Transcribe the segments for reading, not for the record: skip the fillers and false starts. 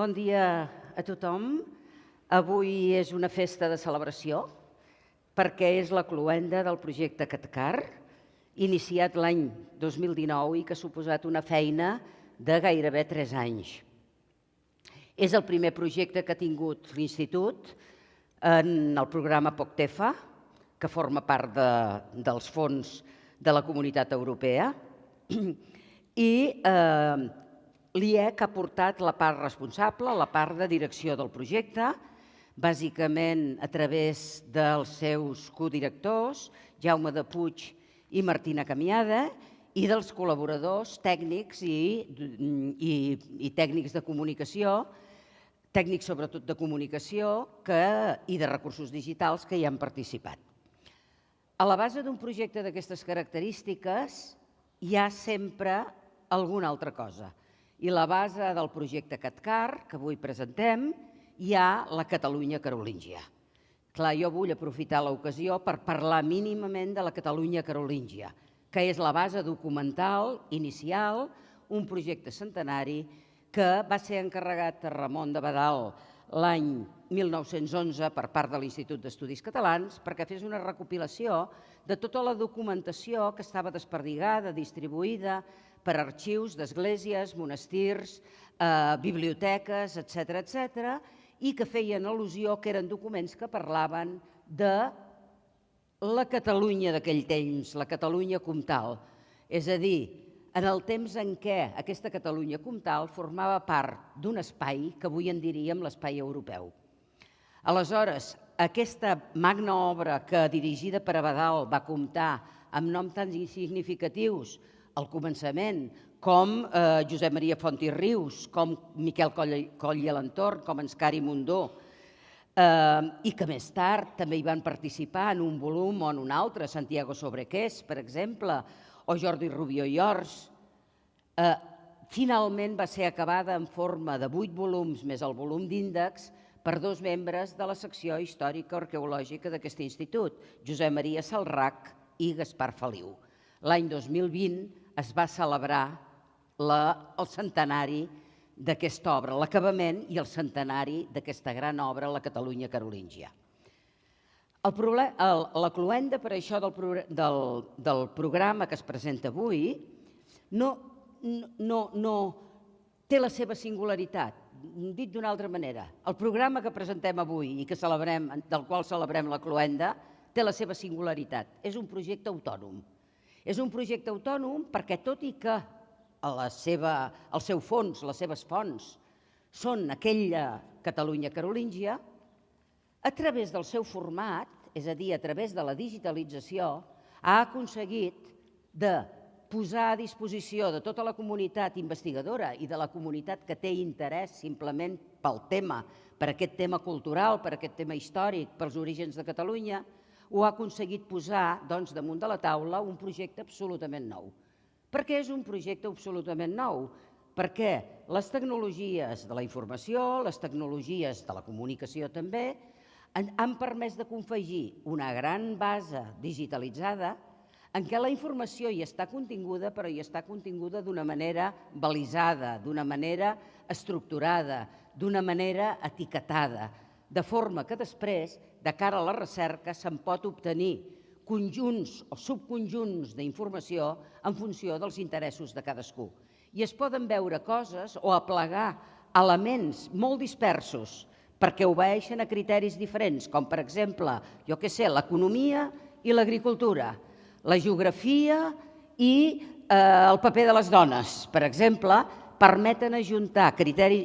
Bon dia a tothom. Avui és una festa de celebració perquè és la cloenda del projecte CatCar, iniciat l'any 2019 i que ha suposat una feina de gairebé 3 anys. És el primer projecte que ha tingut l'Institut en el programa POCTEFA, que forma part dels fons de la Comunitat Europea, i l'IEC ha portat la part responsable, la part de direcció del projecte, bàsicament a través dels seus codirectors, Jaume de Puig i Martina Camiada, i dels col·laboradors tècnics i tècnics de comunicació, tècnics sobretot de comunicació i de recursos digitals que hi han participat. A la base d'un projecte d'aquestes característiques hi ha sempre alguna altra cosa. I la base del projecte CatCar, que avui presentem, hi ha la Catalunya carolíngia. Clar, jo vull aprofitar l'ocasió per parlar mínimament de la Catalunya carolíngia, que és la base documental inicial, un projecte centenari que va ser encarregat a Ramon de Badal l'any 1911 per part de l'Institut d'Estudis Catalans perquè fes una recopilació de tota la documentació que estava desperdigada, distribuïda per arxius d'esglésies, monestirs, biblioteques, etc., i que feien al·lusió que eren documents que parlaven de la Catalunya d'aquell temps, la Catalunya comtal. És a dir, en el temps en què aquesta Catalunya comtal formava part d'un espai que avui en diríem l'espai europeu. Aleshores, aquesta magna obra que, dirigida per Abadal, va comptar amb noms tan significatius al començament, com Josep Maria Font i Rius, com Miquel Coll i Alentorn, com Enscari Mundó, i que més tard també hi van participar en un volum o en un altre, Santiago Sobrequés, per exemple, o Jordi Rubió i Ors. Finalment va ser acabada en forma de 8 volums més el volum d'índex per 2 membres de la secció històrica arqueològica d'aquest institut, Josep Maria Salrach i Gaspar Feliu. L'any 2020 es va celebrar el centenari d'aquesta obra, l'acabament i el centenari d'aquesta gran obra, la Catalunya carolíngia. La cloenda, per això, del programa que es presenta avui no té la seva singularitat. Dit d'una altra manera, el programa que presentem avui i del qual celebrem la cloenda té la seva singularitat. És un projecte autònom. És un projecte autònom perquè, tot i que el seu fons, les seves fonts, són aquella Catalunya carolíngia, a través del seu format, és a dir, a través de la digitalització, ha aconseguit de posar a disposició de tota la comunitat investigadora i de la comunitat que té interès simplement pel tema, per aquest tema cultural, per aquest tema històric, pels orígens de Catalunya, ho ha aconseguit posar damunt de la taula un projecte absolutament nou. Per què és un projecte absolutament nou? Perquè les tecnologies de la informació, les tecnologies de la comunicació també, han permès de confegir una gran base digitalitzada en què la informació hi està continguda, però hi està continguda d'una manera balisada, d'una manera estructurada, d'una manera etiquetada, de forma que després, de cara a la recerca, se'n pot obtenir conjunts o subconjunts d'informació en funció dels interessos de cadascú. I es poden veure coses o aplegar elements molt dispersos perquè obeeixen a criteris diferents, com per exemple, l'economia i l'agricultura, la geografia i el paper de les dones, per exemple, permeten ajuntar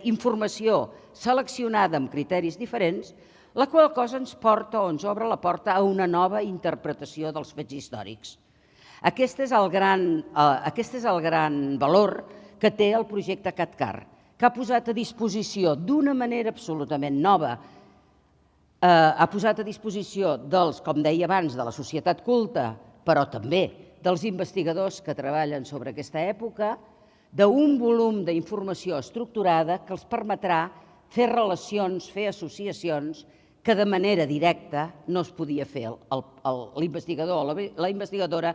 informació seleccionada amb criteris diferents, la qual cosa ens porta o ens obre la porta a una nova interpretació dels fets històrics. Aquest és el gran valor que té el projecte CatCar, que ha posat a disposició d'una manera absolutament nova, ha posat a disposició com deia abans, de la societat culta, però també dels investigadors que treballen sobre aquesta època, d'un volum d'informació estructurada que els permetrà fer relacions, fer associacions que de manera directa no es podia fer, l'investigador o la investigadora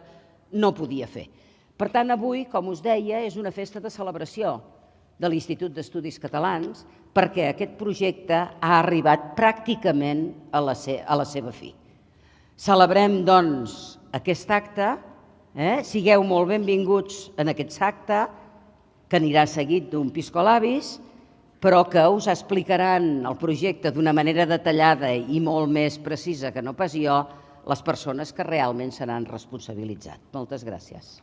no podia fer. Per tant, avui, com us deia, és una festa de celebració, de l'Institut d'Estudis Catalans, perquè aquest projecte ha arribat pràcticament a la seva fi. Celebrem, doncs, aquest acte, sigueu molt benvinguts en aquest acte, que anirà seguit d'un piscolabis, però que us explicaran el projecte d'una manera detallada i molt més precisa que no pas jo, les persones que realment se n'han responsabilitzat. Moltes gràcies.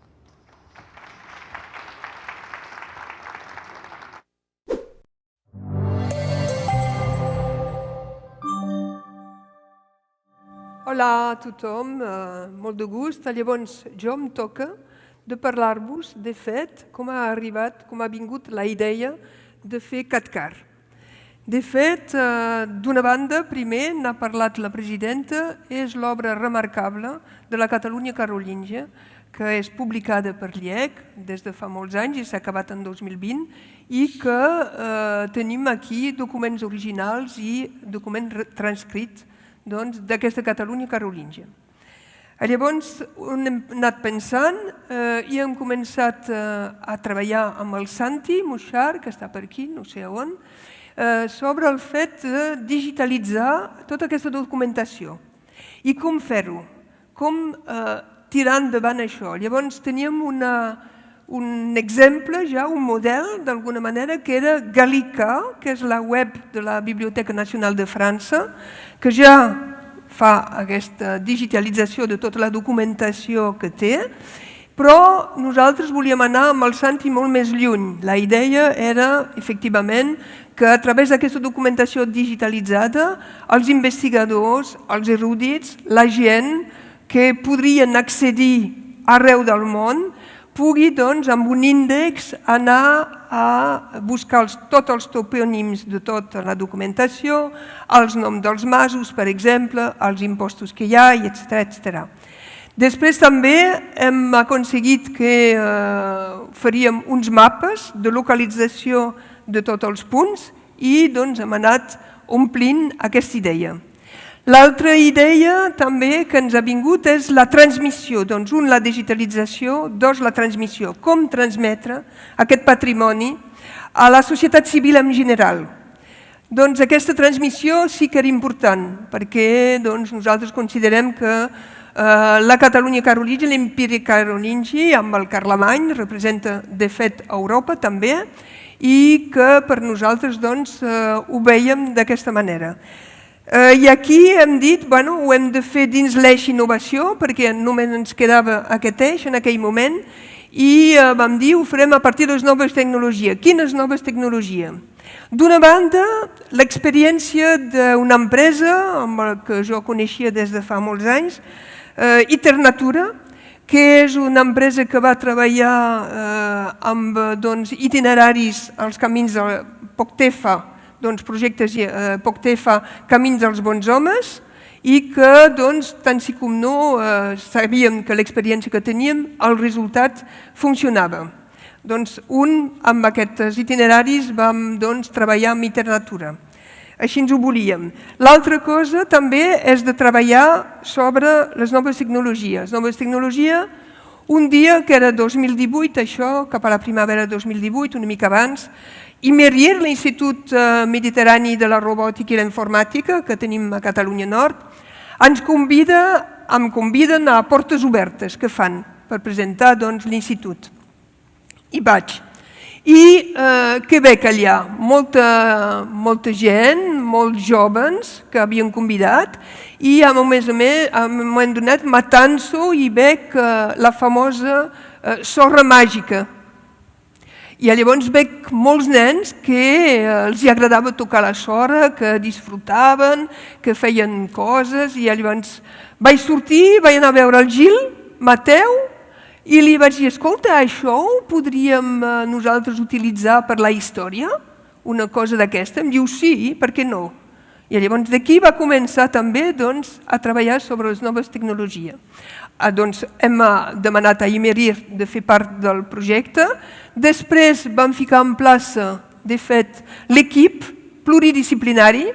Hola a tothom, molt de gust. Llavors, jo em toca de parlar-vos, de fet, com ha arribat, com ha vingut la idea de fer CatCar. De fet, d'una banda, primer n'ha parlat la presidenta, és l'obra remarcable de la Catalunya carolíngia, que és publicada per l'IEC des de fa molts anys i s'ha acabat en 2020, i que tenim aquí documents originals i documents transcrits d'aquesta Catalunya carolíngia. Llavors, hem anat pensant i hem començat a treballar amb el Santi Muixar, que està per aquí, no sé on, sobre el fet de digitalitzar tota aquesta documentació. I com fer-ho? Com tirar endavant això? Llavors, teníem un exemple, ja un model, d'alguna manera, que era Gallica, que és la web de la Biblioteca Nacional de França, que ja fa aquesta digitalització de tota la documentació que té, però nosaltres volíem anar amb el Santi molt més lluny. La idea era, efectivament, que a través d'aquesta documentació digitalitzada, els investigadors, els erudits, la gent que podrien accedir arreu del món, pugui, doncs, amb un índex anar a buscar tots els topònims de tota la documentació, els noms dels masos, per exemple, els impostos que hi ha, etc. Després també hem aconseguit que faríem uns mapes de localització de tots els punts i doncs hem anat omplint aquesta idea. L'altra idea també que ens ha vingut és la transmissió, doncs un, la digitalització, dos, la transmissió, com transmetre aquest patrimoni a la societat civil en general. Doncs aquesta transmissió sí que era important, perquè nosaltres considerem que la Catalunya carolíngia, l'Imperi carolingi, amb el Carlemany, representa de fet Europa també, i que per nosaltres ho veiem d'aquesta manera. I aquí hem dit, ho hem de fer dins l'eix innovació, perquè només ens quedava aquest eix en aquell moment, i vam dir, ho farem a partir de les noves tecnologies. Quines noves tecnologies? D'una banda, l'experiència d'una empresa, amb la que jo coneixia des de fa molts anys, Iternatura, que és una empresa que va treballar amb itineraris als camins de POCTEFA, projectes POCTEFA, Camins dels Bons Homes, i que, tant sí com no, sabíem que l'experiència que teníem, el resultat funcionava. Amb aquests itineraris vam treballar amb Iternatura. Així ens ho volíem. L'altra cosa també és de treballar sobre les noves tecnologies. Noves tecnologies, un dia, que era 2018, això, cap a la primavera 2018, una mica abans, i Merier, l'Institut Mediterrani de la Robòtica i la Informàtica, que tenim a Catalunya Nord, em conviden a Portes Obertes, que fan per presentar l'institut. Hi vaig. I què veig allà? Molta gent, molts joves que havien convidat, i a més a més, en un moment donat, matant-s'ho i veig la famosa sorra màgica. I llavors veig molts nens que els agradava tocar la sorra, que disfrutaven, que feien coses, i llavors vaig sortir, vaig anar a veure el Gil Mateu, i li vaig dir, escolta, això ho podríem nosaltres utilitzar per la història? Una cosa d'aquesta? Em diu, sí, per què no? I llavors d'aquí va començar també a treballar sobre les noves tecnologies. Hem demanat a Imerir de fer part del projecte. Després vam ficar en plaça, de fet, l'equip pluridisciplinari,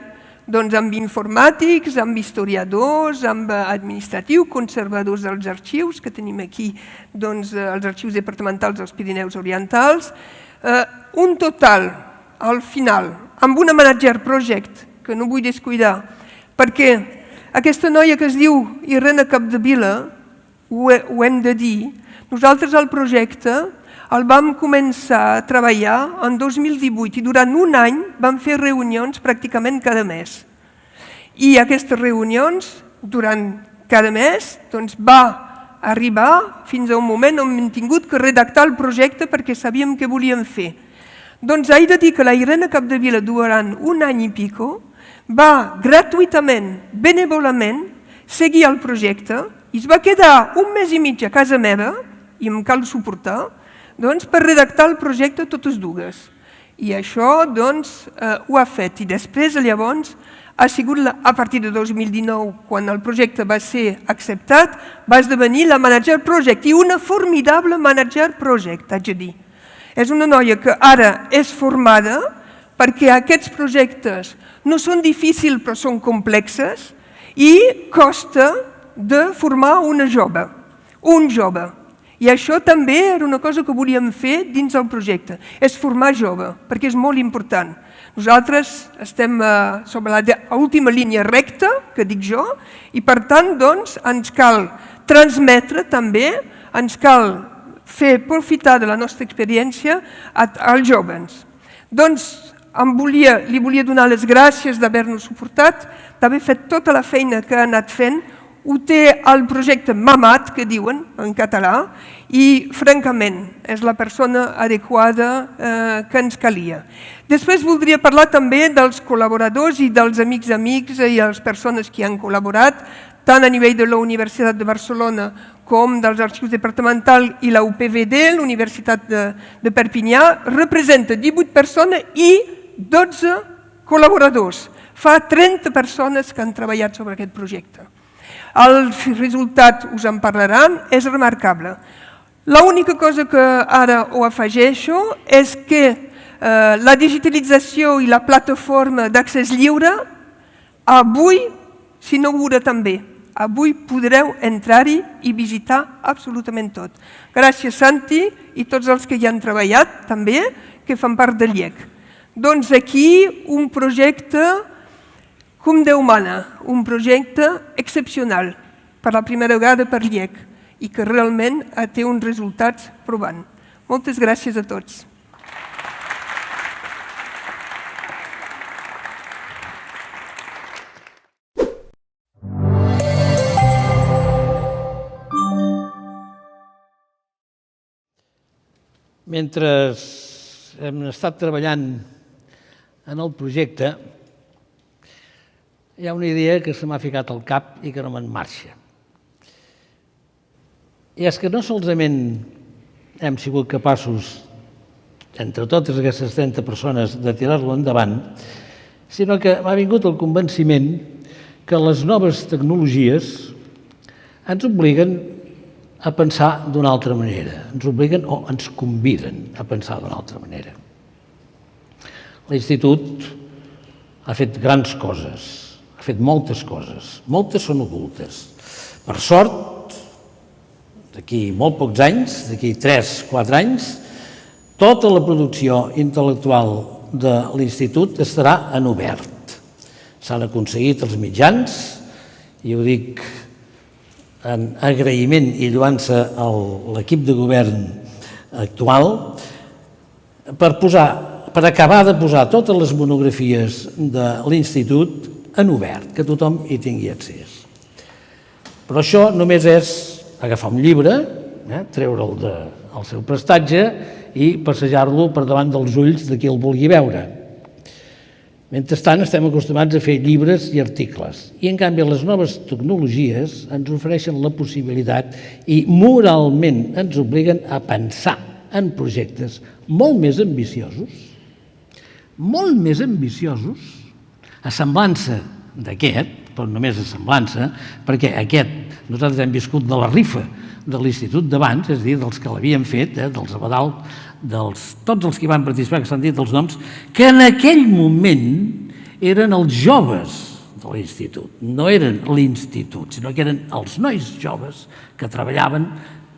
amb informàtics, amb historiadors, amb administratius, conservadors dels arxius, que tenim aquí els arxius departamentals dels Pirineus Orientals, Un total, al final, amb una manager project, que no vull descuidar, perquè aquesta noia que es diu Irene Capdevila, ho hem de dir, nosaltres al projecte el vam començar a treballar en 2018 i durant un any vam fer reunions pràcticament cada mes. I aquestes reunions, durant cada mes, va arribar fins a un moment on hem tingut que redactar el projecte perquè sabíem què volíem fer. Doncs he de dir que la Irene Capdevila, durant un any i pico, va gratuïtament, benevolament, seguir el projecte i es va quedar un mes i mig a casa meva, i em cal suportar, per redactar el projecte totes dues. I això ho ha fet. I després, llavors, ha sigut a partir de 2019, quan el projecte va ser acceptat, va esdevenir la Manager Project, i una formidable Manager Project, haig de dir. És una noia que ara és formada perquè aquests projectes no són difícils però són complexes i costa de formar una jove, un jove. I això també era una cosa que volíem fer dins el projecte, és formar jove, perquè és molt important. Nosaltres estem sobre l'última línia recta, que dic jo, i per tant ens cal transmetre també, ens cal fer profitar de la nostra experiència als joves. Doncs li volia donar les gràcies d'haver-nos suportat, d'haver fet tota la feina que ha anat fent. Ho té el projecte mamat, que diuen en català, i francament és la persona adequada que ens calia. Després voldria parlar també dels col·laboradors i dels amics i les persones que han col·laborat, tant a nivell de la Universitat de Barcelona com dels arxius departamentals i la UPVD, l'Universitat de Perpinyà, representa 18 persones i 12 col·laboradors. Fa 30 persones que han treballat sobre aquest projecte. El resultat, us en parlaran, és remarcable. L'única cosa que ara ho afegeixo és que la digitalització i la plataforma d'accés lliure, avui s'inaugura també. Avui podreu entrar-hi i visitar absolutament tot. Gràcies, Santi, i tots els que hi han treballat, també, que fan part del IEC. Doncs aquí un projecte com Déu mana, un projecte excepcional, per la primera vegada per l'IEC, i que realment té uns resultats provant. Moltes gràcies a tots. Mentre hem estat treballant en el projecte, hi ha una idea que se m'ha ficat al cap i que no me'n marxa. I és que no solament hem sigut capaços, entre totes aquestes 30 persones, de tirar-lo endavant, sinó que m'ha vingut el convenciment que les noves tecnologies ens obliguen a pensar d'una altra manera, ens obliguen o ens conviden a pensar d'una altra manera. L'Institut ha fet grans coses, ha fet moltes coses, moltes són ocultes. Per sort, d'aquí molt pocs anys, d'aquí 3-4 anys, tota la producció intel·lectual de l'Institut estarà en obert. S'han aconseguit els mitjans, i ho dic en agraïment i lloant-se a l'equip de govern actual, per acabar de posar totes les monografies de l'Institut en obert, que tothom hi tingui accés. Però això només és agafar un llibre, treure'l del seu prestatge i passejar-lo per davant dels ulls de qui el vulgui veure. Mentrestant, estem acostumats a fer llibres i articles. I, en canvi, les noves tecnologies ens ofereixen la possibilitat i moralment ens obliguen a pensar en projectes molt més ambiciosos, a semblança d'aquest, però només a semblança, perquè aquest nosaltres hem viscut de la rifa de l'Institut d'abans, és a dir, dels que l'havien fet, dels Abadal, tots els que hi van participar, que s'han dit els noms, que en aquell moment eren els joves de l'Institut. No eren l'Institut, sinó que eren els nois joves que treballaven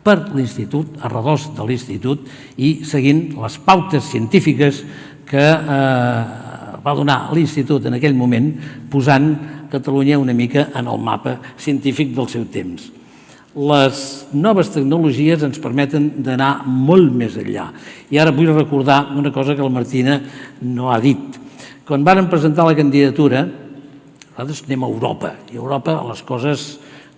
per l'institut, a redós de l'institut, i seguint les pautes científiques que va donar l'institut en aquell moment, posant Catalunya una mica en el mapa científic del seu temps. Les noves tecnologies ens permeten d'anar molt més enllà. I ara vull recordar una cosa que la Martina no ha dit. Quan varen presentar la candidatura, nosaltres anem a Europa, i a Europa les coses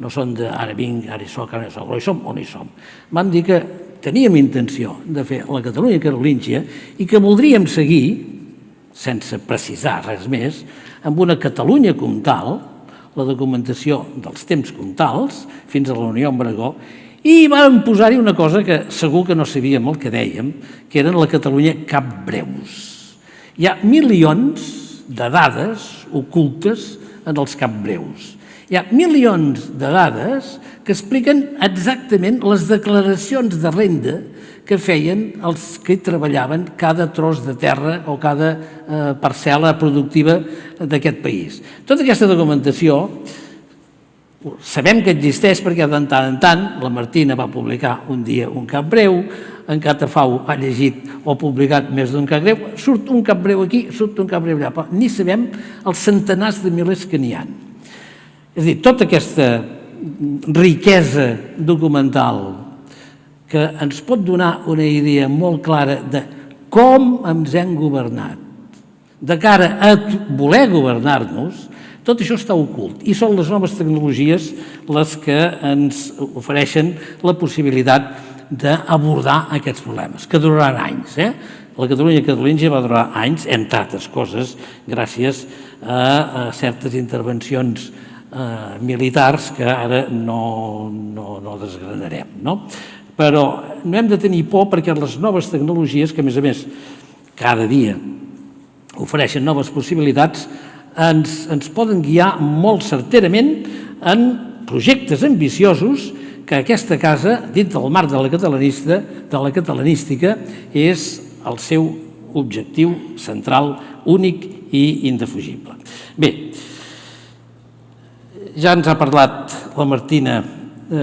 no són de ara vinc, ara hi soc, ara hi som o no hi som. Vam dir que teníem intenció de fer la Catalunya carolíngia i que voldríem seguir, sense precisar res més, amb una Catalunya comtal, la documentació dels temps comtals, fins a la Unió amb Aragó, i vam posar-hi una cosa que segur que no sabíem el que dèiem, que eren la Catalunya capbreus. Hi ha milions de dades ocultes en els capbreus. Hi ha milions de dades que expliquen exactament les declaracions de renda que feien els que treballaven cada tros de terra o cada parcel·la productiva d'aquest país. Tota aquesta documentació sabem que existeix perquè de tant en tant la Martina va publicar un dia un capbreu, en Catafau ha llegit o publicat més d'un capbreu, surt un capbreu aquí, surt un capbreu allà, però ni sabem els centenars de milers que n'hi ha. És a dir, tota aquesta riquesa documental que ens pot donar una idea molt clara de com ens hem governat, de cara a voler governar-nos, tot això està ocult i són les noves tecnologies les que ens ofereixen la possibilitat d'abordar aquests problemes, que duraran anys. La Catalunya carolíngia va durar anys, entre altres coses, gràcies a certes intervencions militars que ara no desgranarem, no? Però no hem de tenir por perquè les noves tecnologies, que a més cada dia ofereixen noves possibilitats, ens poden guiar molt certerament en projectes ambiciosos que aquesta casa, dintre del marc de la catalanística, és el seu objectiu central, únic i indefugible. Bé, ja ens ha parlat la Martina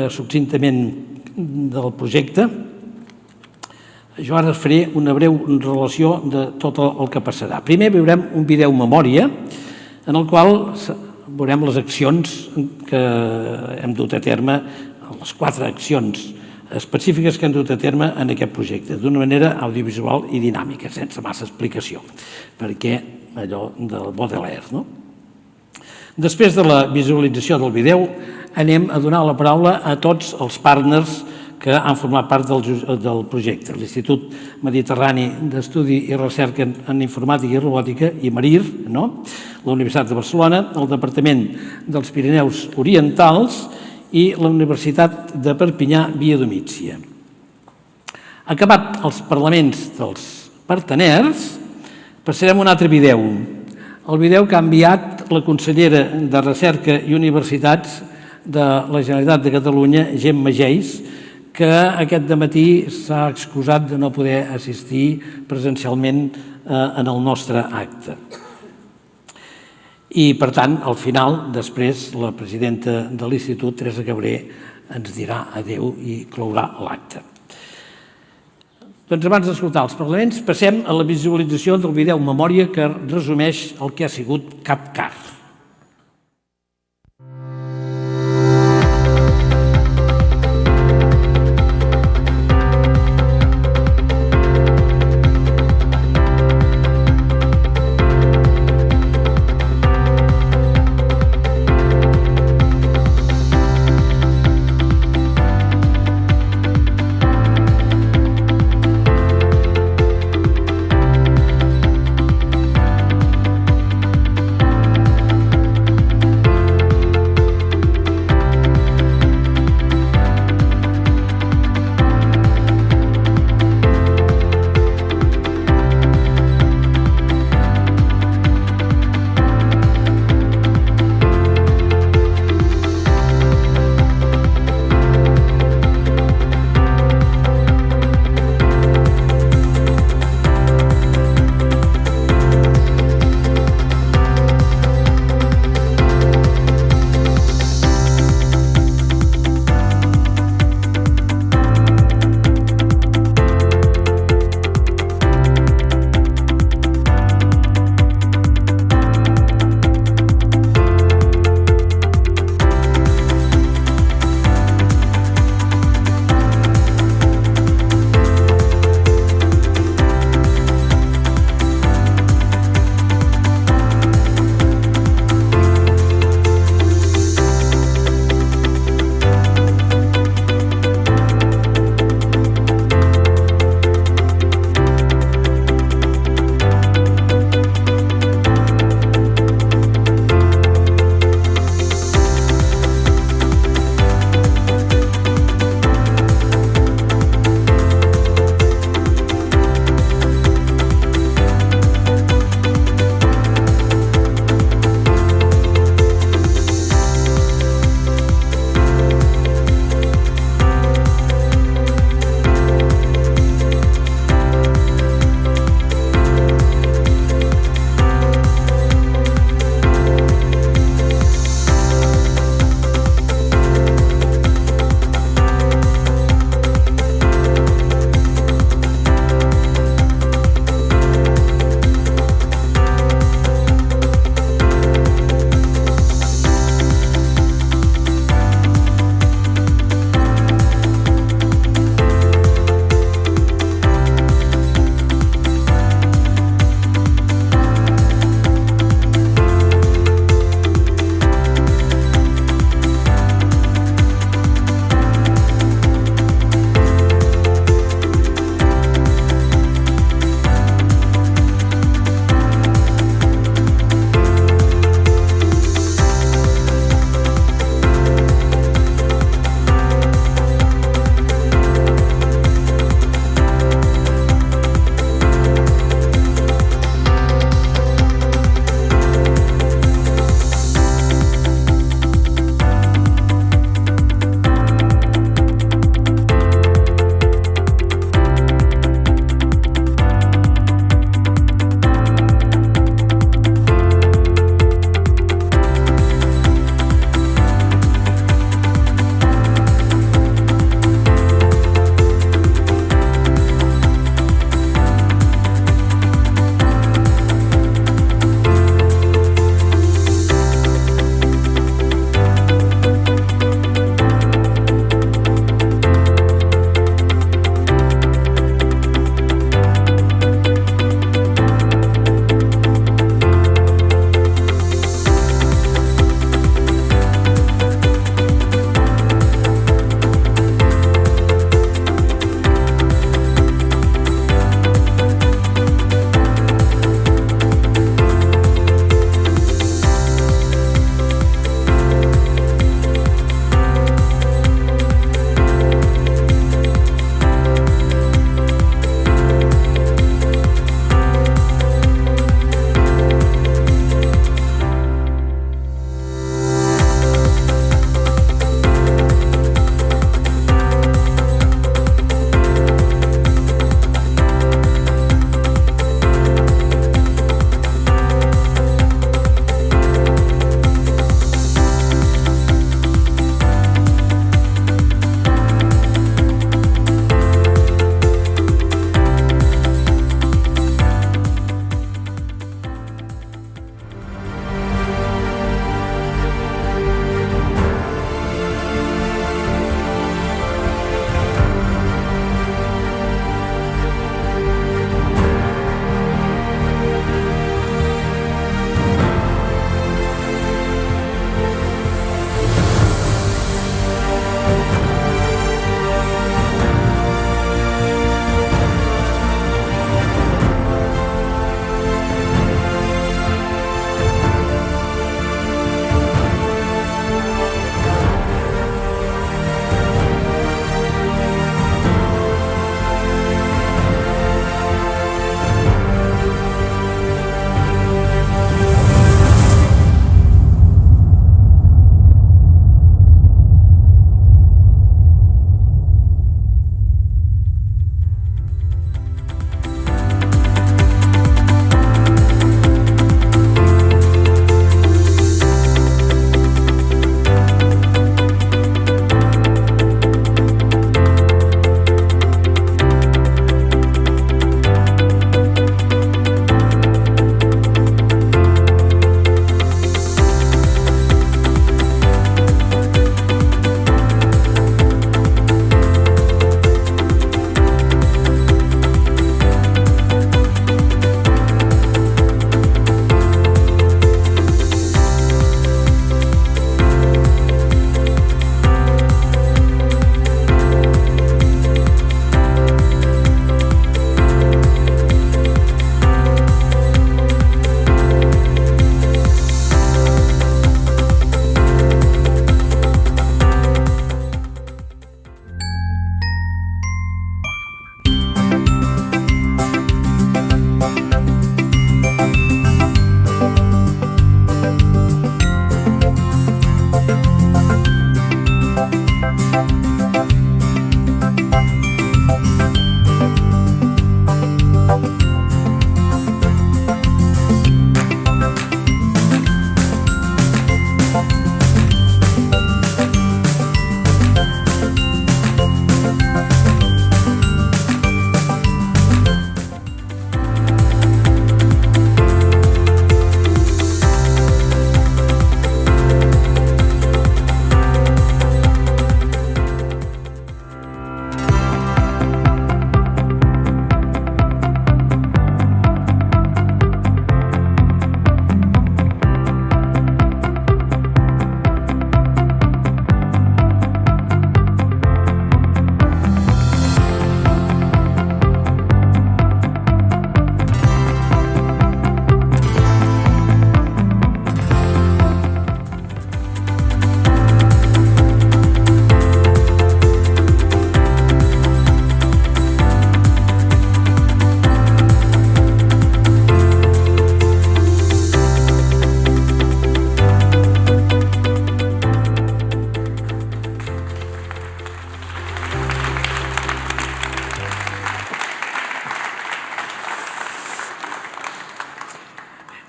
succintament del projecte. Jo ara faré una breu relació de tot el que passarà. Primer veurem un vídeo memòria en el qual veurem les accions que hem dut a terme, les 4 accions específiques que hem dut a terme en aquest projecte, d'una manera audiovisual i dinàmica, sense massa explicació, perquè allò del Baudelaire, no? Després de la visualització del vídeo, anem a donar la paraula a tots els partners que han format part del projecte. L'Institut Mediterrani d'Estudi i Recerca en Informàtica i Robòtica, IMARIR, la Universitat de Barcelona, el Departament dels Pirineus Orientals i la Universitat de Perpinyà Via Domícia. Acabat els parlaments dels parteners, passarem a un altre vídeo. El vídeo que ha enviat la consellera de Recerca i Universitats de la Generalitat de Catalunya, Gemma Geis, que aquest dematí s'ha excusat de no poder assistir presencialment en el nostre acte. I, per tant, al final, després, la presidenta de l'Institut, Teresa Cabré, ens dirà adéu i clourà l'acte. Doncs abans d'escoltar els parlaments, passem a la visualització del vídeo memòria que resumeix el que ha sigut CapCar.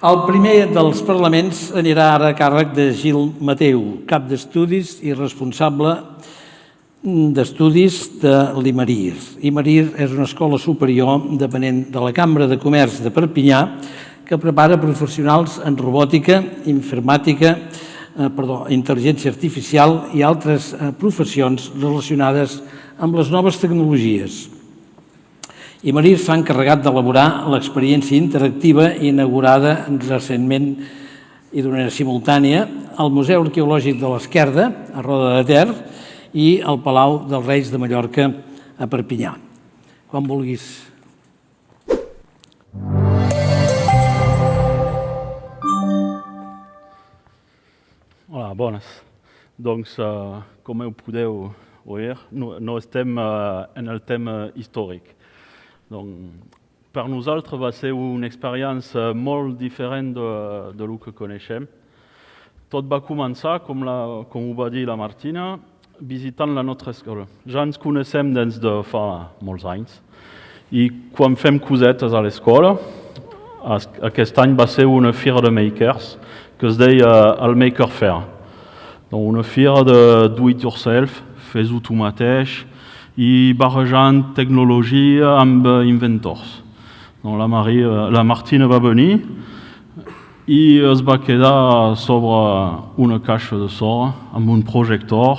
El primer dels parlaments anirà ara a càrrec de Gil Mateu, cap d'estudis i responsable d'estudis de l'IMARIR. IMARIR és una escola superior depenent de la Cambra de Comerç de Perpinyà que prepara professionals en robòtica, informàtica, intel·ligència artificial i altres professions relacionades amb les noves tecnologies. IMARIR s'ha encarregat d'elaborar l'experiència interactiva inaugurada recentment i d'una manera simultània al Museu Arqueològic de l'Esquerda, a Roda de Ter, i al Palau dels Reis de Mallorca, a Perpinyà. Quan vulguis. Hola, bones. Doncs, com ho podeu oir, no estem en el tema històric. Donc, per nosaltres va ser una experiència molt diferent de lo que coneixem. Tot va començar, com ho va dir la Martina, visitant la nostra escola. Ja ens coneixem des de fa molts anys i quan fem cosetes a l'escola, aquest any va ser una fira de makers que es deia el Maker Fair. Donc, una fira de do-it-yourself, fes-ho tu mateix, i barrejant tecnologia amb inventors. Donc, la Martina va venir i es va quedar sobre una caixa de so amb un projector,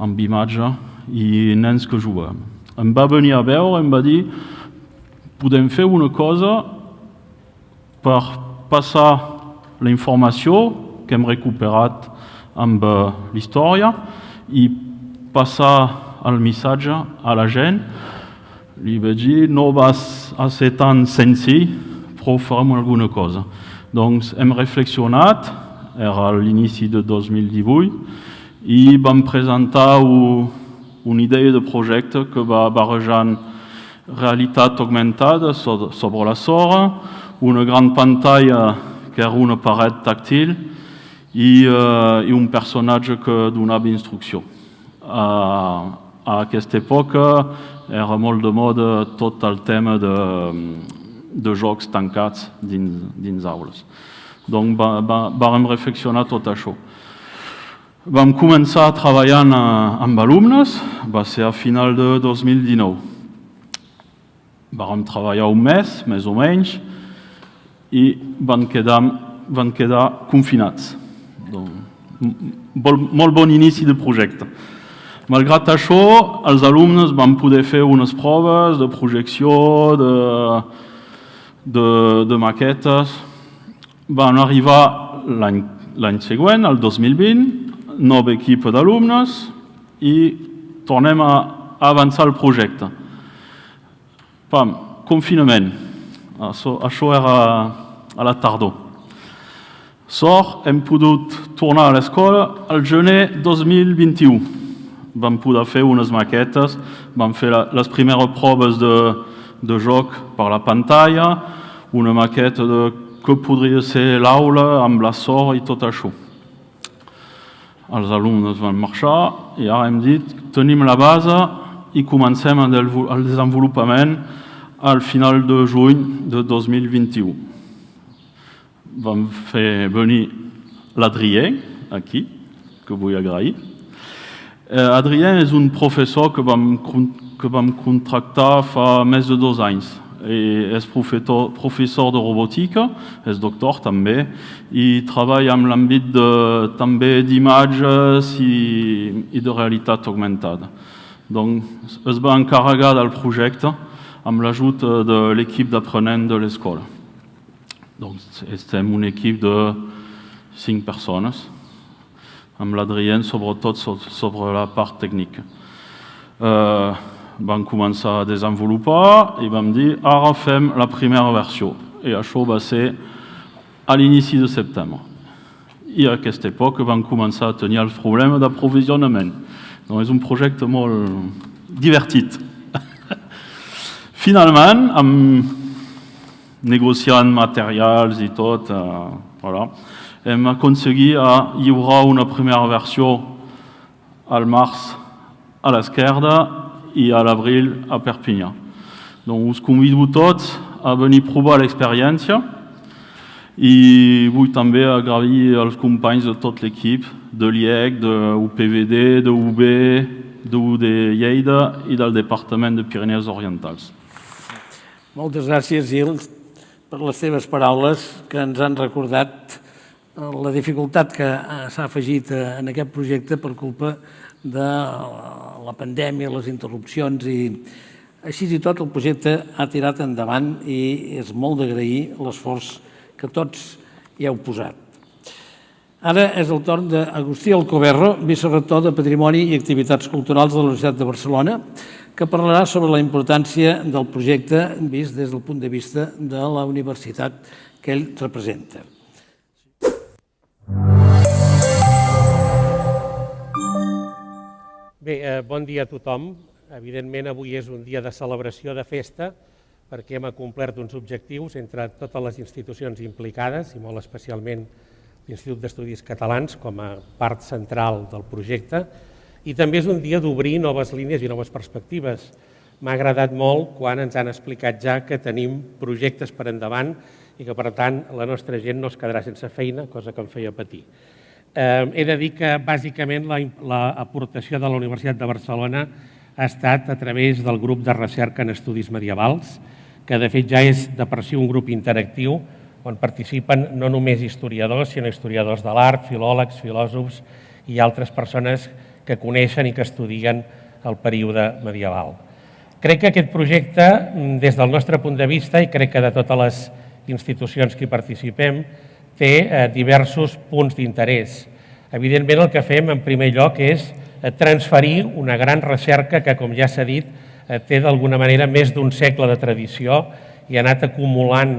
amb imatge i nens que juguen. Em va venir a veure i em va dir podem fer una cosa per passar la informació que hem recuperat amb l'història i passar el missatge a la gent. Li vaig dir, no va ser tan senzill, però farem alguna cosa. Doncs hem reflexionat, era a l'inici de 2018, i vam presentar una idea de projecte que va barrejant realitat augmentada sobre la sorra, una gran pantalla que era una paret tàctil i un personatge que donava instrucció. A aquesta època era molt de moda tot el tema de jocs tancats dins aules. Donc vam reflexionar tot això. Vam començar treballant amb alumnes, va ser a final de 2019. Vam treballar un mes, més o menys, i van quedar confinats. Molt bon inici de projecte. Malgrat això, els alumnes van poder fer unes proves de projecció, de maquetes. Van arribar l'any següent, el 2020, nova equip d'alumnes i tornem a avançar el projecte. Confinament. Això era a la tardor. Sort, hem pogut tornar a l'escola al gener 2021. Vam poder fer unes maquetes, vam fer les primeres proves de joc per la pantalla, una maqueta de que podria ser l'aula amb la sort i tot això. Els alumnes van marxar i ara hem dit tenim la base i comencem el desenvolupament al final de juny de 2021. Vam fer venir l'Adrien, aquí, que vull agrair. Adrien és un professor que vam contractar fa més de 2 anys. És professor de robòtica, és doctor també, i treballa en l'àmbit també d'imatges i de realitat augmentada. Donc, es va encarregar del projecte amb l'ajut de l'equip d'aprenents de l'escola. Donc, estem un equip de 5 persones, amb l'Adrien sobretot sobre la part tècnica. Vam començar a desenvolupar i vam dir ara fem la primera versió. I això va ser a l'inici de setembre. I a aquesta època vam començar a tenir el problema d'aprovisionament. Donc, és un projecte molt divertit. Finalment, negociant materials i tot, hem aconseguit lliurar una primera versió al març a l'Esquerda i a l'abril a Perpinyà. Donc, us convido tots a venir provar l'experiència I vull també agrair als companys de tot l'equip, de l'IEC, de UPVD, de UB, de Lleida i del Departament de Pirineus Orientals. Moltes gràcies, Gil, per les teves paraules que ens han recordat la dificultat que s'ha afegit en aquest projecte per culpa de la pandèmia, les interrupcions i així i tot el projecte ha tirat endavant i és molt d'agrair l'esforç que tots hi heu posat. Ara és el torn d'Agustí Alcoberro, vicerector de Patrimoni i Activitats Culturals de la Universitat de Barcelona, que parlarà sobre la importància del projecte vist des del punt de vista de la universitat que ell representa. Bé, bon dia a tothom. Evidentment, avui és un dia de celebració, de festa, perquè hem acomplert uns objectius entre totes les institucions implicades, i molt especialment l'Institut d'Estudis Catalans com a part central del projecte, i també és un dia d'obrir noves línies i noves perspectives. M'ha agradat molt quan ens han explicat ja que tenim projectes per endavant i que, per tant, la nostra gent no es quedarà sense feina, cosa que em feia patir. He de dir que, bàsicament, l'aportació de la Universitat de Barcelona ha estat a través del grup de recerca en estudis medievals, que de fet ja és de per si un grup interactiu on participen no només historiadors, sinó historiadors de l'art, filòlegs, filòsofs i altres persones que coneixen i que estudien el període medieval. Crec que aquest projecte, des del nostre punt de vista, i crec que de totes les institucions que hi participem, té diversos punts d'interès. Evidentment, el que fem, en primer lloc, és transferir una gran recerca que, com ja s'ha dit, té d'alguna manera més d'un segle de tradició i ha anat acumulant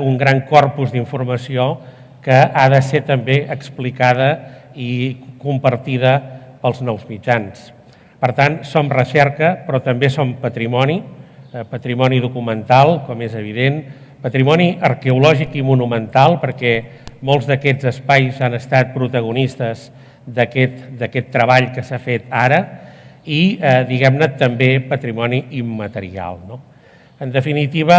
un gran corpus d'informació que ha de ser també explicada i compartida pels nous mitjans. Per tant, som recerca, però també som patrimoni, patrimoni documental, com és evident, patrimoni arqueològic i monumental, perquè molts d'aquests espais han estat protagonistes d'aquest treball que s'ha fet ara, i, diguem-ne, també patrimoni immaterial. En definitiva,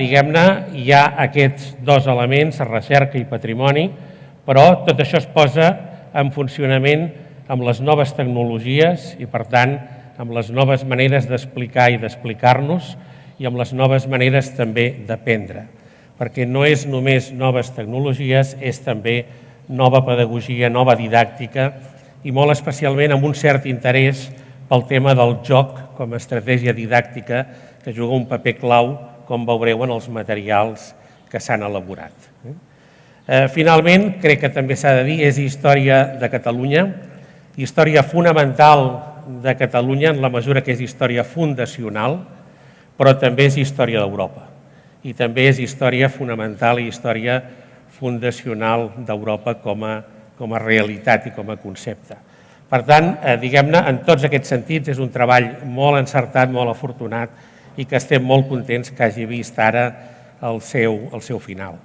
diguem-ne, hi ha aquests dos elements, recerca i patrimoni, però tot això es posa en funcionament amb les noves tecnologies i, per tant, amb les noves maneres d'explicar i d'explicar-nos i amb les noves maneres també d'aprendre, perquè no és només noves tecnologies, és també nova pedagogia, nova didàctica i molt especialment amb un cert interès pel tema del joc com a estratègia didàctica que juga un paper clau, com veureu en els materials que s'han elaborat. Finalment, crec que també s'ha de dir, és història de Catalunya, història fonamental de Catalunya en la mesura que és història fundacional, però també és història d'Europa. I també és història fonamental i història fundacional d'Europa com a realitat i com a concepte. Per tant, diguem-ne, en tots aquests sentits, és un treball molt encertat, molt afortunat i que estem molt contents que hagi vist ara el seu final.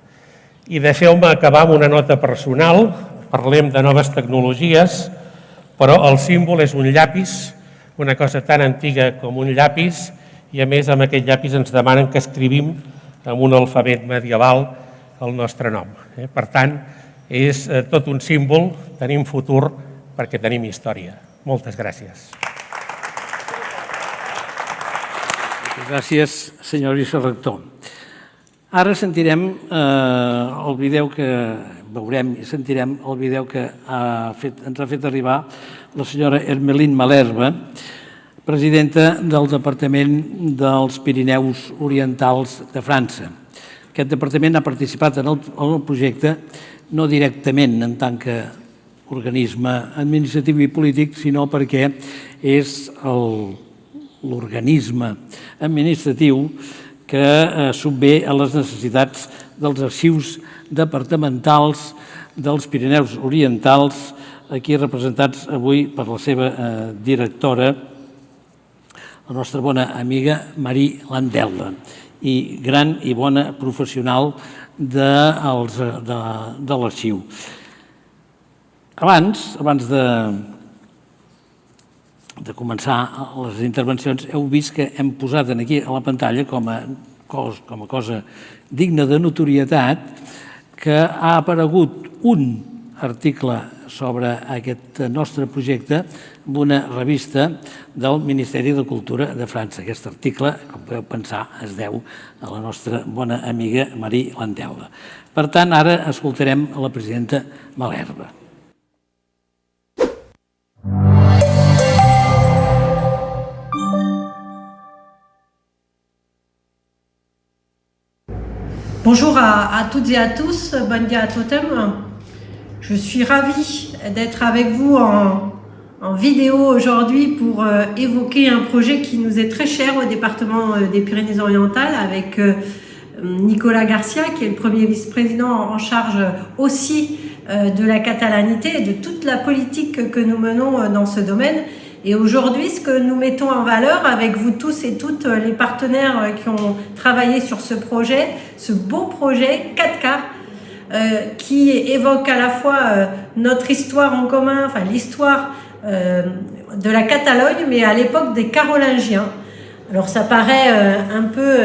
I deixeu-me acabar amb una nota personal. Parlem de noves tecnologies, però el símbol és un llapis, una cosa tan antiga com un llapis, i a més amb aquest llapis ens demanen que escrivim amb un alfabet medieval el nostre nom. Per tant, és tot un símbol, tenim futur perquè tenim història. Moltes gràcies. Gràcies, senyor vicerector. Ara sentirem el vídeo que veurem i sentirem el vídeo que ens ha fet arribar la senyora Hermeline Malherbe, presidenta del Departament dels Pirineus Orientals de França. Aquest departament ha participat en el projecte no directament en tant que organisme administratiu i polític, sinó perquè és l'organisme administratiu que subvé a les necessitats dels arxius departamentals dels Pirineus Orientals, aquí representats avui per la seva directora, la nostra bona amiga Marie Landella, i gran i bona professional de l'arxiu. Abans de començar les intervencions, heu vist que hem posat aquí a la pantalla com a cosa digna de notorietat que ha aparegut un article sobre aquest nostre projecte en una revista del Ministeri de Cultura de França. Aquest article, com podeu pensar, es deu a la nostra bona amiga Marie Lantelda. Per tant, ara escoltarem la presidenta Malherbe. Bonjour à toutes et à tous, bon dia à totem. Je suis ravie d'être avec vous en vidéo aujourd'hui pour évoquer un projet qui nous est très cher au département des Pyrénées-Orientales avec Nicolas Garcia, qui est le premier vice-président en charge aussi de la catalanité et de toute la politique que nous menons dans ce domaine. Et aujourd'hui, ce que nous mettons en valeur avec vous tous et toutes les partenaires qui ont travaillé sur ce projet, ce beau projet 4K, qui évoque à la fois notre histoire en commun, enfin l'histoire de la Catalogne, mais à l'époque des Carolingiens. Alors ça paraît un peu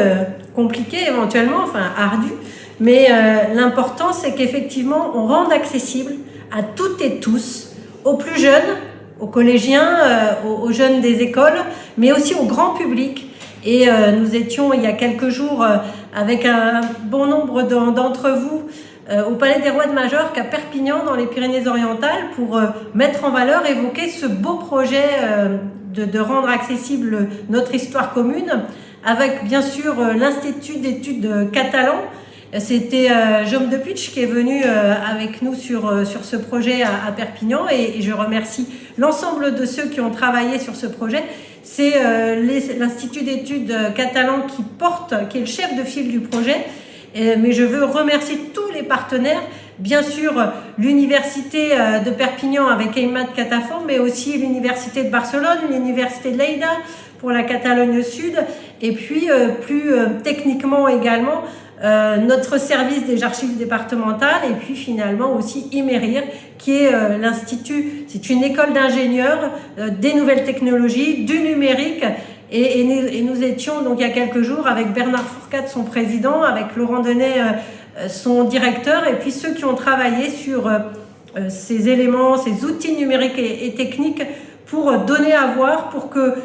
compliqué éventuellement, enfin ardu, mais l'important c'est qu'effectivement on rende accessible à toutes et tous, aux plus jeunes, aux collégiens, aux jeunes des écoles, mais aussi au grand public. Et nous étions il y a quelques jours avec un bon nombre d'entre vous au Palais des Rois de Majorque à Perpignan dans les Pyrénées-Orientales pour mettre en valeur, évoquer ce beau projet de rendre accessible notre histoire commune avec bien sûr l'Institut d'études catalan. C'était Jaume de Puig qui est venu avec nous sur ce projet à Perpignan et je remercie l'ensemble de ceux qui ont travaillé sur ce projet. C'est l'Institut d'études catalan qui est le chef de file du projet, mais je veux remercier tous les partenaires, bien sûr l'Université de Perpignan avec Eimat Catafort, mais aussi l'Université de Barcelone, l'Université de Lleida pour la Catalogne Sud, et puis plus techniquement également notre service des archives départementales et puis finalement aussi IMERIR qui est l'institut, c'est une école d'ingénieurs des nouvelles technologies, du numérique et nous étions donc il y a quelques jours avec Bernard Fourcade, son président, avec Laurent Denet, son directeur et puis ceux qui ont travaillé sur ces éléments, ces outils numériques et techniques pour donner à voir, pour que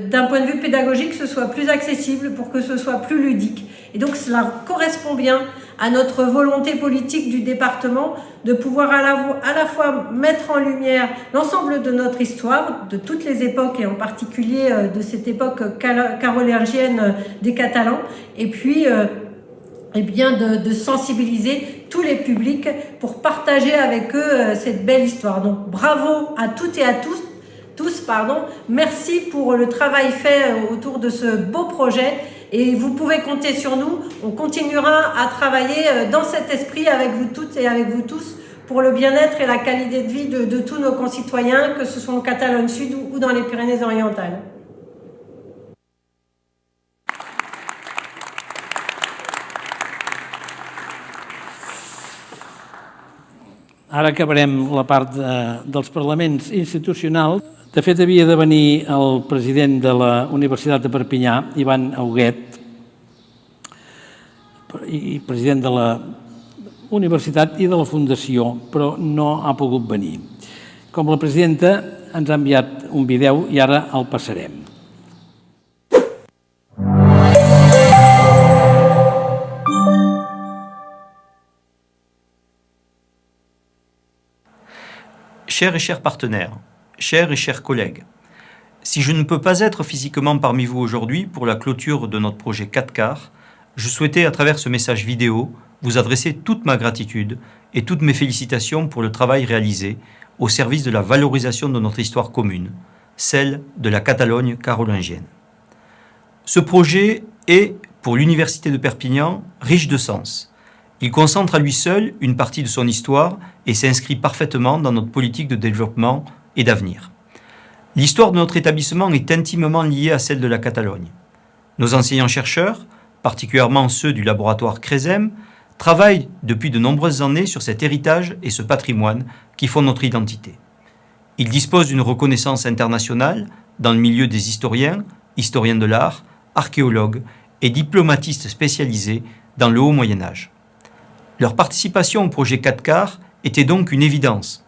d'un point de vue pédagogique ce soit plus accessible, pour que ce soit plus ludique. Et donc cela correspond bien à notre volonté politique du département de pouvoir à la fois mettre en lumière l'ensemble de notre histoire, de toutes les époques et en particulier de cette époque carolingienne des Catalans, et puis de sensibiliser tous les publics pour partager avec eux cette belle histoire. Donc bravo à toutes et à tous, merci pour le travail fait autour de ce beau projet et vous pouvez compter sur nous. On continuera à travailler dans cet esprit avec vous toutes et avec vous tous pour le bien-être et la qualité de vie de tous nos concitoyens, que ce soit en Catalogne Sud ou dans les Pyrénées-Orientales. Ara acabarem la part dels parlaments institucionals. De fet, havia de venir el president de la Universitat de Perpinyà, Ivan Auguet, i president de la Universitat i de la Fundació, però no ha pogut venir. Com la presidenta ens ha enviat un vídeo i ara el passarem. Chers et chers partenaires, chers et chers collègues, si je ne peux pas être physiquement parmi vous aujourd'hui pour la clôture de notre projet 4Car, je souhaitais à travers ce message vidéo vous adresser toute ma gratitude et toutes mes félicitations pour le travail réalisé au service de la valorisation de notre histoire commune, celle de la Catalogne carolingienne. Ce projet est, pour l'Université de Perpignan, riche de sens. Il concentre à lui seul une partie de son histoire et s'inscrit parfaitement dans notre politique de développement et d'avenir. L'histoire de notre établissement est intimement liée à celle de la Catalogne. Nos enseignants-chercheurs, particulièrement ceux du laboratoire CRESEM, travaillent depuis de nombreuses années sur cet héritage et ce patrimoine qui font notre identité. Ils disposent d'une reconnaissance internationale dans le milieu des historiens de l'art, archéologues et diplomatistes spécialisés dans le Haut Moyen-Âge. Leur participation au projet 4CAR était donc une évidence.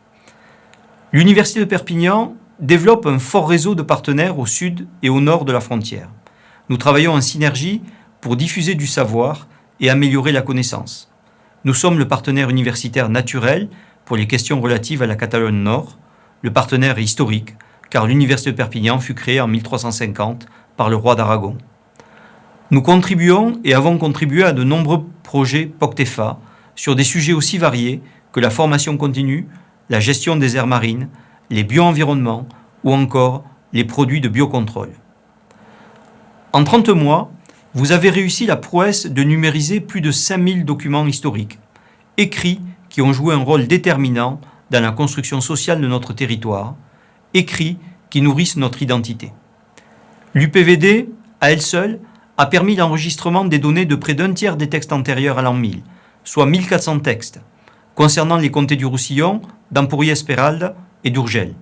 L'Université de Perpignan développe un fort réseau de partenaires au sud et au nord de la frontière. Nous travaillons en synergie pour diffuser du savoir et améliorer la connaissance. Nous sommes le partenaire universitaire naturel pour les questions relatives à la Catalogne Nord. Le partenaire est historique, car l'Université de Perpignan fut créée en 1350 par le roi d'Aragon. Nous contribuons et avons contribué à de nombreux projets POCTEFA sur des sujets aussi variés que la formation continue, la gestion des aires marines, les bio-environnements ou encore les produits de biocontrôle. En 30 mois, vous avez réussi la prouesse de numériser plus de 5000 documents historiques, écrits qui ont joué un rôle déterminant dans la construction sociale de notre territoire, écrits qui nourrissent notre identité. L'UPVD, à elle seule, a permis l'enregistrement des données de près d'un tiers des textes antérieurs à l'an 1000, soit 1400 textes, concernant les comtés du Roussillon, d'Ampouries-Esmeralda et d'Urgell.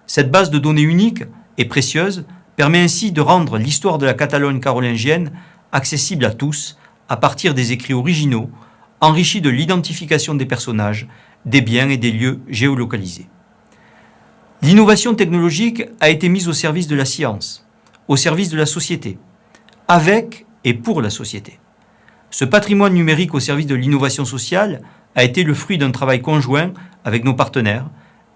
Cette base de données unique et précieuse permet ainsi de rendre l'histoire de la Catalogne carolingienne accessible à tous à partir des écrits originaux, enrichis de l'identification des personnages, des biens et des lieux géolocalisés. L'innovation technologique a été mise au service de la science, au service de la société, avec et pour la société. Ce patrimoine numérique au service de l'innovation sociale a été le fruit d'un travail conjoint avec nos partenaires,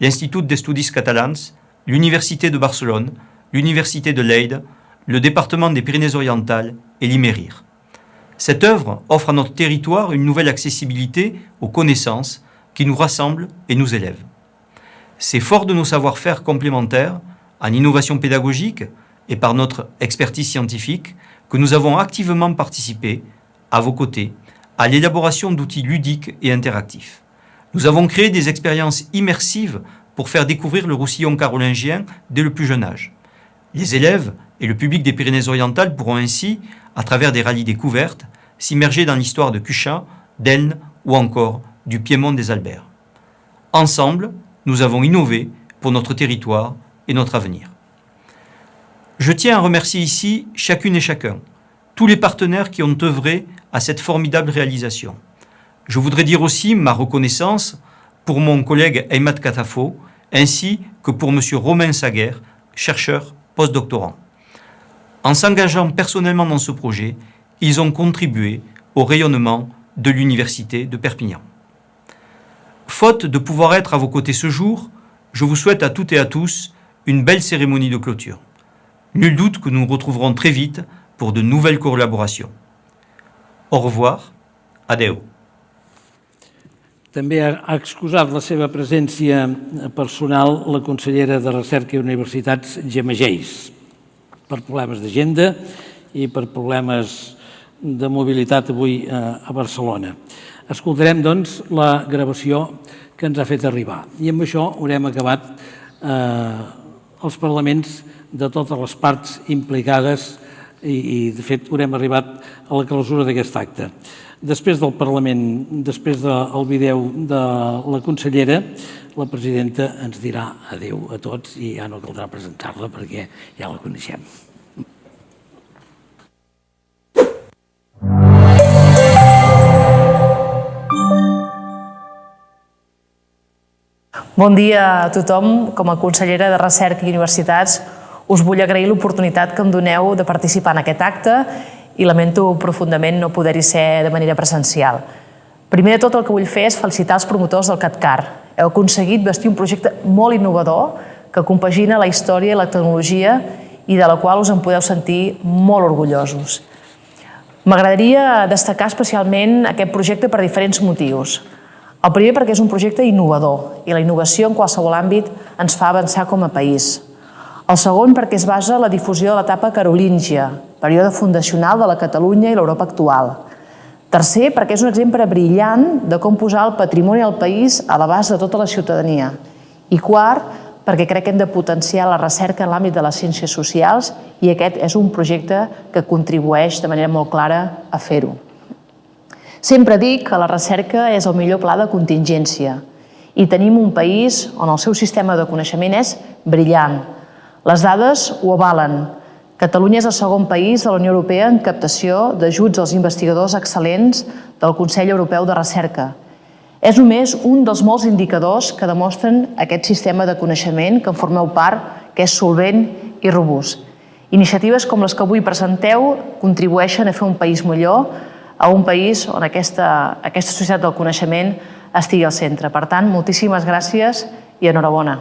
l'Institut d'Estudis Catalans, l'Université de Barcelone, l'Université de Leyde, le département des Pyrénées-Orientales et l'IMERIR. Cette œuvre offre à notre territoire une nouvelle accessibilité aux connaissances qui nous rassemblent et nous élèvent. C'est fort de nos savoir-faire complémentaires, en innovation pédagogique et par notre expertise scientifique, que nous avons activement participé, à vos côtés, à l'élaboration d'outils ludiques et interactifs. Nous avons créé des expériences immersives pour faire découvrir le Roussillon carolingien dès le plus jeune âge. Les élèves et le public des Pyrénées-Orientales pourront ainsi, à travers des rallyes découvertes, s'immerger dans l'histoire de Cuchat, d'Elne ou encore du Piémont des Albères. Ensemble, nous avons innové pour notre territoire et notre avenir. Je tiens à remercier ici chacune et chacun, tous les partenaires qui ont œuvré à cette formidable réalisation. Je voudrais dire aussi ma reconnaissance pour mon collègue Aymat Katafo, ainsi que pour M. Romain Saguer, chercheur postdoctorant. En s'engageant personnellement dans ce projet, ils ont contribué au rayonnement de l'Université de Perpignan. Faute de pouvoir être à vos côtés ce jour, je vous souhaite à toutes et à tous une belle cérémonie de clôture. Nul doute que nous nous retrouverons très vite pour de nouvelles collaborations. Au revoir, adeu. També ha excusat la seva presència personal la consellera de Recerca i Universitats, Gemma Geis, per problemes d'agenda i per problemes de mobilitat avui a Barcelona. Escoltarem, doncs, la gravació que ens ha fet arribar. I amb això haurem acabat els parlaments de totes les parts implicades i de fet, haurem arribat a la clausura d'aquest acte. Després del Parlament, després del vídeo de la consellera, la presidenta ens dirà adéu a tots i ja no caldrà presentar-la perquè ja la coneixem. Bon dia a tothom. Com a consellera de Recerca i Universitats us vull agrair l'oportunitat que em doneu de participar en aquest acte i lamento profundament no poder-hi ser de manera presencial. Primer de tot el que vull fer és felicitar els promotors del CatCar. Heu aconseguit vestir un projecte molt innovador que compagina la història i la tecnologia i de la qual us en podeu sentir molt orgullosos. M'agradaria destacar especialment aquest projecte per diferents motius. El primer perquè és un projecte innovador i la innovació en qualsevol àmbit ens fa avançar com a país. El segon perquè es basa en la difusió de l'etapa carolíngia, període fundacional de la Catalunya i l'Europa actual. Tercer perquè és un exemple brillant de com posar el patrimoni del país a l'abast de tota la ciutadania. I quart perquè crec que hem de potenciar la recerca en l'àmbit de les ciències socials i aquest és un projecte que contribueix de manera molt clara a fer-ho. Sempre dic que la recerca és el millor pla de contingència i tenim un país on el seu sistema de coneixement és brillant. Les dades ho avalen. Catalunya és el segon país de la Unió Europea en captació d'ajuts als investigadors excel·lents del Consell Europeu de Recerca. És només un dels molts indicadors que demostren aquest sistema de coneixement que en formeu part, que és solvent i robust. Iniciatives com les que avui presenteu contribueixen a fer un país millor, a un país on aquesta societat del coneixement estigui al centre. Per tant, moltíssimes gràcies i enhorabona.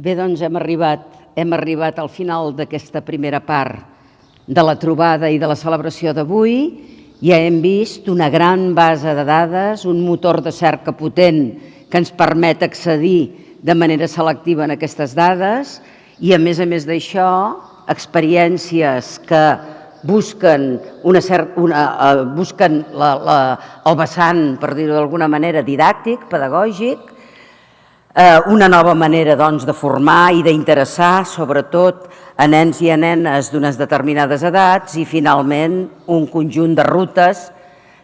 Bé, doncs hem arribat al final d'aquesta primera part de la trobada i de la celebració d'avui. Ja hem vist una gran base de dades, un motor de cerca potent que ens permet accedir de manera selectiva en aquestes dades i, a més d'això, experiències que busquen el vessant, per dir-ho d'alguna manera, didàctic, pedagògic, una nova manera de formar i d'interessar, sobretot a nens i a nenes d'unes determinades edats i, finalment, un conjunt de rutes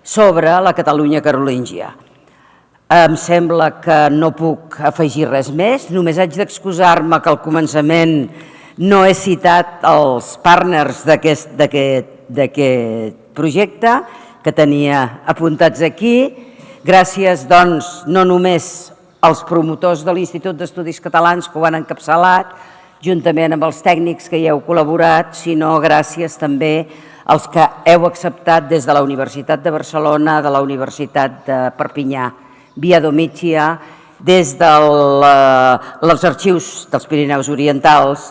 sobre la Catalunya carolíngia. Em sembla que no puc afegir res més, només haig d'excusar-me que al començament no he citat els partners d'aquest projecte que tenia apuntats aquí. Gràcies, doncs, no només als promotors de l'Institut d'Estudis Catalans que ho han encapçalat, juntament amb els tècnics que hi heu col·laborat, sinó gràcies també als que heu acceptat des de la Universitat de Barcelona, de la Universitat de Perpinyà, Via Domitia, des dels arxius dels Pirineus Orientals,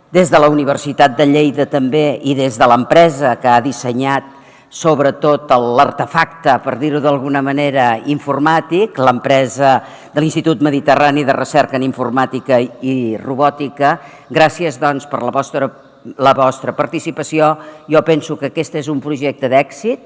des de la Universitat de Lleida també i des de l'empresa que ha dissenyat sobretot l'artefacte, per dir-ho d'alguna manera, informàtic, l'empresa de l'Institut Mediterrani de Recerca en Informàtica i Robòtica. Gràcies, doncs, per la vostra participació. Jo penso que aquest és un projecte d'èxit,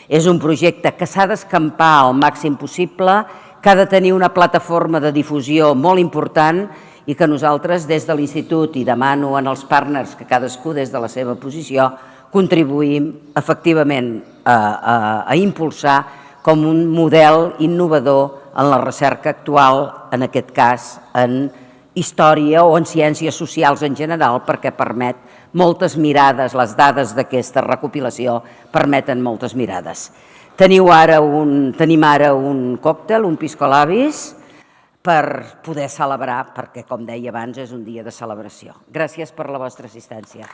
és un projecte que s'ha d'escampar al màxim possible, que ha de tenir una plataforma de difusió molt important i que nosaltres des de l'Institut, i demano als partners que cadascú des de la seva posició, contribuïm efectivament a impulsar com un model innovador en la recerca actual, en aquest cas en història o en ciències socials en general, perquè permet moltes mirades, les dades d'aquesta recopilació permeten moltes mirades. Tenim ara un còctel, un pisco labis, per poder celebrar, perquè, com deia abans, és un dia de celebració. Gràcies per la vostra assistència.